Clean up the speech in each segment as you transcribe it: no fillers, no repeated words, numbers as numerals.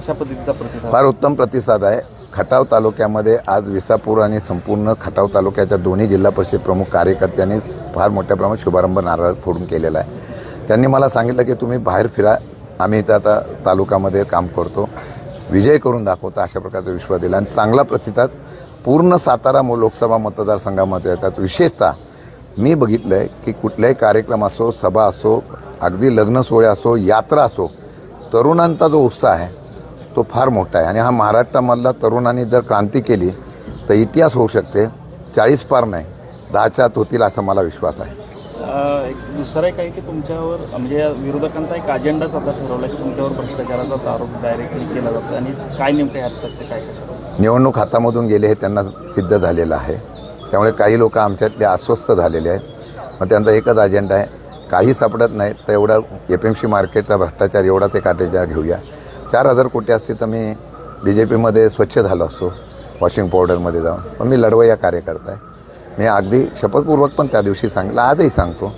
कशा पद्धतीचा प्रतिसाद? फार उत्तम प्रतिसाद आहे. खटाव तालुक्यामध्ये आज विसापूर आणि संपूर्ण खटाव तालुक्याच्या दोन्ही जिल्हा परिषद प्रमुख कार्यकर्त्यांनी फार मोठ्या प्रमाणात शुभारंभ नारळ फोडून केलेला आहे. त्यांनी मला सांगितलं की तुम्ही बाहेर फिरा, आम्ही इथं आता तालुक्यामध्ये काम करतो, विजय करून दाखवतो, अशा प्रकारचा विश्वास दिला. आणि चांगला प्रतिसाद पूर्ण सातारा लोकसभा मतदारसंघामध्ये येतात. विशेषतः मी बघितलं आहे की कुठलाही कार्यक्रम असो, सभा असो, अगदी लग्न सोहळे असो, यात्रा असो, तरुणांचा जो उत्साह आहे तो फार मोठा आहे. आणि हा महाराष्ट्रामधला तरुणांनी जर क्रांती केली तर इतिहास होऊ शकते. 40 पार नाही, 10च्या आत होतील असा मला विश्वास आहे. एक दुसरं एक आहे की तुमच्यावर म्हणजे विरोधकांचा एक अजेंडाच आता ठरवला की तुमच्यावर भ्रष्टाचाराचा आरोप डायरेक्टली केला जातो. आणि काय नेमकं यात ते काय कसं निवडणूक हातामधून गेले हे त्यांना सिद्ध झालेलं आहे. त्यामुळे काही लोक आमच्यातले अस्वस्थ झालेले आहेत. मग त्यांचा एकच अजेंडा आहे, काही सापडत नाही तर एवढा FMC मार्केटचा भ्रष्टाचार एवढा ते काटेचा घेऊया. 4,000 कोटी असते तर मी BJPमध्ये स्वच्छ झालो असतो वॉशिंग पावडरमध्ये जाऊन. पण मी लढवय्या कार्यकर्ता आहे. मी अगदी शपथपूर्वक पण त्या दिवशी सांगितलं, आजही सांगतो,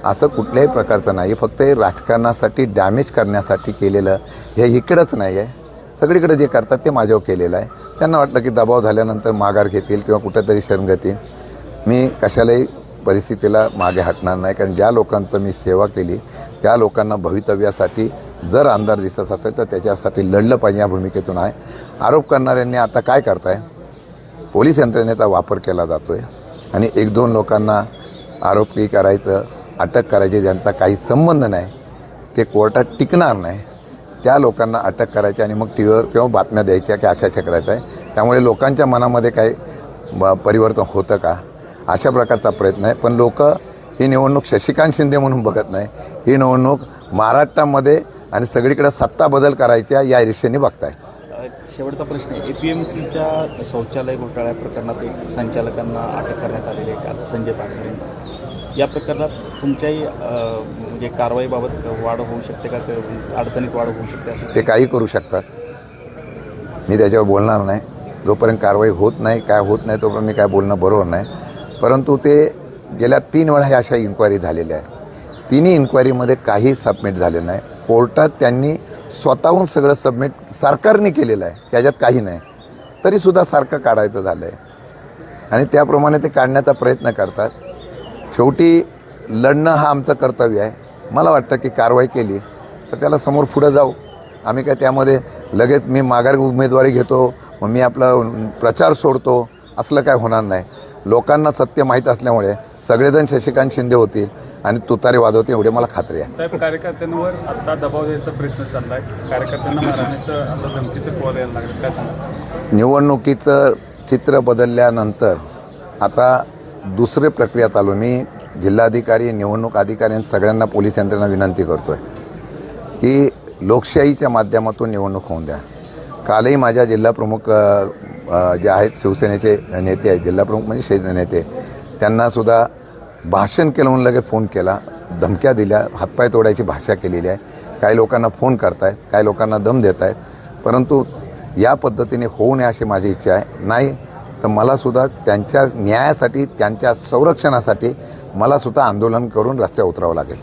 असं कुठल्याही प्रकारचं नाही. फक्त हे राजकारणासाठी डॅमेज करण्यासाठी केलेलं हे इकडंच नाही आहे, सगळीकडे जे करतात ते माझ्यावर केलेलं आहे. त्यांना वाटलं की दबाव झाल्यानंतर माघार घेतील किंवा कुठेतरी शरण घेतील. मी कशालाही परिस्थितीला मागे हटणार नाही. कारण ज्या लोकांचं मी सेवा केली त्या लोकांना भवितव्यासाठी जर आमदार दिसत असेल तर त्याच्यासाठी लढलं पाहिजे या भूमिकेतून आहे. आरोप करणाऱ्यांनी आता काय करताय, पोलीस यंत्रणेचा वापर केला जातो आहे आणि 1-2 लोकांना आरोपी करायचं, अटक करायची, ज्यांचा काही संबंध नाही, ते कोर्टात टिकणार नाही, त्या लोकांना अटक करायची आणि मग TVवर किंवा बातम्या द्यायच्या की अशा करायचं आहे. त्यामुळे लोकांच्या मनामध्ये काही परिवर्तन होतं का, अशा प्रकारचा प्रयत्न आहे. पण लोक ही निवडणूक शशिकांत शिंदे म्हणून बघत नाही, ही निवडणूक महाराष्ट्रामध्ये आणि सगळीकडे सत्ता बदल करायच्या या ईर्षेने बघताय. शेवटचा प्रश्न आहे, APMCच्या शौचालय घोटाळ्या प्रकरणात एक संचालकांना अटक करण्यात आलेली आहे काल, संजय पाचरे. या प्रकरणात तुमच्याही म्हणजे कारवाईबाबत वाढ होऊ शकते का, अडचणीत वाढ होऊ शकते असं? ते काही करू शकतात, मी त्याच्यावर बोलणार नाही. जोपर्यंत कारवाई होत नाही, काय होत नाही, तोपर्यंत मी काय बोलणं बरोबर नाही. परंतु ते गेल्या 3 वेळा हे अशा इन्क्वायरी झालेल्या आहे. तिन्ही इन्क्वायरीमध्ये काही सबमिट झाले नाही. कोर्टात त्यांनी स्वतःहून सगळं सबमिट सरकारने केलेलं आहे, त्याच्यात काही नाही, तरीसुद्धा सारखं काढायचं झालं आहे आणि त्याप्रमाणे ते काढण्याचा प्रयत्न करतात. शेवटी लढणं हा आमचं कर्तव्य आहे. मला वाटतं की कारवाई केली तर त्याला समोर पुढं जाऊ. आम्ही काय त्यामध्ये लगेच मी माघार उमेदवारी घेतो, मग मी आपला प्रचार सोडतो, असलं काय होणार नाही. लोकांना सत्य माहीत असल्यामुळे सगळेजण शशिकांत शिंदे होतील आणि तुतारी वाजवते एवढे मला खात्री आहे. साहेब, कार्यकर्त्यांवर आता दबाव द्यायचा प्रयत्न चालला आहे, कार्यकर्त्यांना मारण्याचं आता धमकीचं कॉल यायला लागलं, काय सांगा? निवडणुकीचं चित्र बदलल्यानंतर आता दुसरी प्रक्रिया चालू. मी जिल्हाधिकारी, निवडणूक अधिकारी सगळ्यांना, पोलीस यंत्रणा विनंती करतो आहे की लोकशाहीच्या माध्यमातून निवडणूक होऊन द्या. कालही माझ्या जिल्हाप्रमुख जे आहेत शिवसेनेचे नेते आहेत, जिल्हाप्रमुख म्हणजे नेते, त्यांनासुद्धा भाषण केलं म्हणून लगेच फोन केला, धमक्या दिल्या, हातपाय तोडायची भाषा केलेली आहे. काही लोकांना फोन करतायत, काही लोकांना दम देत आहेत. परंतु या पद्धतीने होऊ नये अशी माझी इच्छा आहे. नाही तर मलासुद्धा त्यांच्या न्यायासाठी, त्यांच्या संरक्षणासाठी मलासुद्धा आंदोलन करून रस्त्यावर उतरावं लागेल.